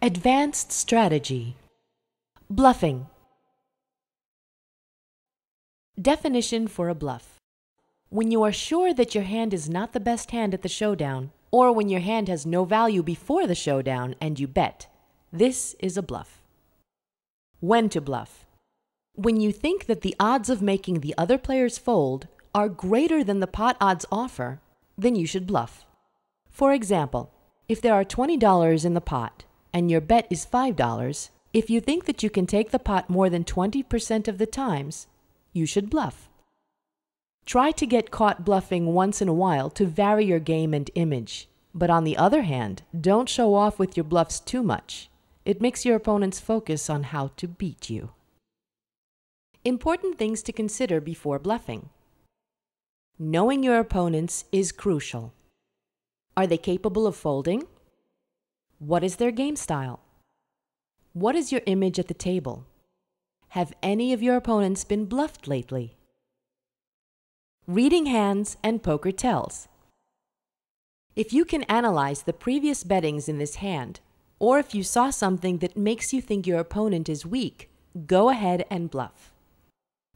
Advanced strategy. Bluffing. Definition for a bluff. When you are sure that your hand is not the best hand at the showdown, or when your hand has no value before the showdown and you bet, this is a bluff. When to bluff. When you think that the odds of making the other players fold are greater than the pot odds offer, then you should bluff. For example, if there are $20 in the pot and your bet is $5, if you think that you can take the pot more than 20% of the times, you should bluff. Try to get caught bluffing once in a while to vary your game and image. But on the other hand, don't show off with your bluffs too much. It makes your opponents focus on how to beat you. Important things to consider before bluffing. Knowing your opponents is crucial. Are they capable of folding? What is their game style? What is your image at the table? Have any of your opponents been bluffed lately? Reading hands and poker tells. If you can analyze the previous bettings in this hand, or if you saw something that makes you think your opponent is weak, go ahead and bluff.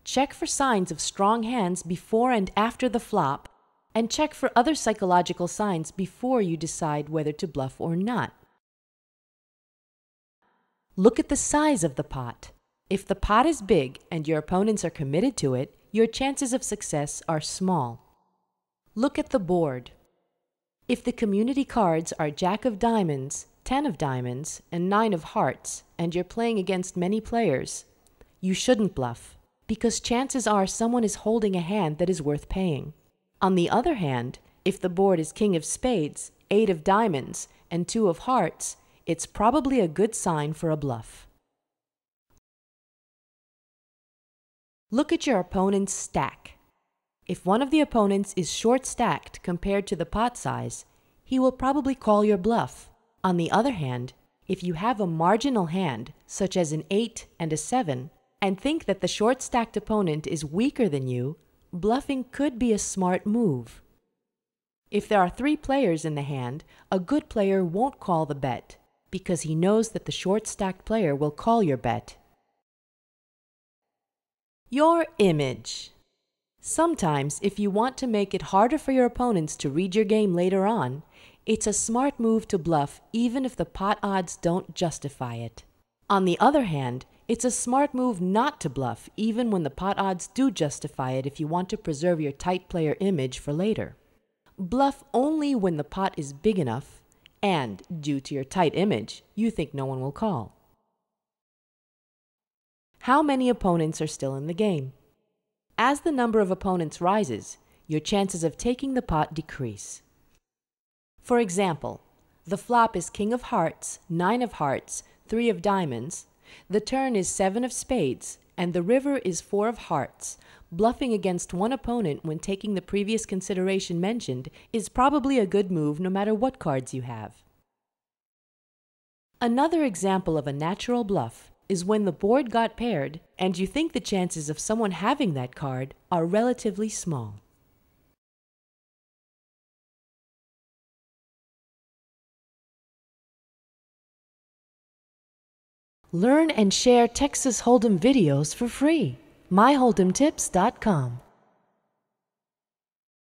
Check for signs of strong hands before and after the flop, and check for other psychological signs before you decide whether to bluff or not. Look at the size of the pot. If the pot is big and your opponents are committed to it, your chances of success are small. Look at the board. If the community cards are Jack of Diamonds, 10 of Diamonds, and 9 of Hearts, and you're playing against many players, you shouldn't bluff, because chances are someone is holding a hand that is worth paying. On the other hand, if the board is King of Spades, 8 of Diamonds, and 2 of Hearts, it's probably a good sign for a bluff. Look at your opponent's stack. If one of the opponents is short-stacked compared to the pot size, he will probably call your bluff. On the other hand, if you have a marginal hand, such as an 8 and a 7, and think that the short-stacked opponent is weaker than you, bluffing could be a smart move. If there are 3 players in the hand, a good player won't call the bet, because he knows that the short-stacked player will call your bet. Your image. Sometimes, if you want to make it harder for your opponents to read your game later on, it's a smart move to bluff even if the pot odds don't justify it. On the other hand, it's a smart move not to bluff even when the pot odds do justify it if you want to preserve your tight player image for later. Bluff only when the pot is big enough and, due to your tight image, you think no one will call. How many opponents are still in the game? As the number of opponents rises, your chances of taking the pot decrease. For example, the flop is King of Hearts, 9 of Hearts, 3 of Diamonds, the turn is 7 of Spades, and the river is 4 of Hearts. Bluffing against one opponent when taking the previous consideration mentioned is probably a good move no matter what cards you have. Another example of a natural bluff is when the board got paired and you think the chances of someone having that card are relatively small. Learn and share Texas Holdem videos for free. myholdemtips.com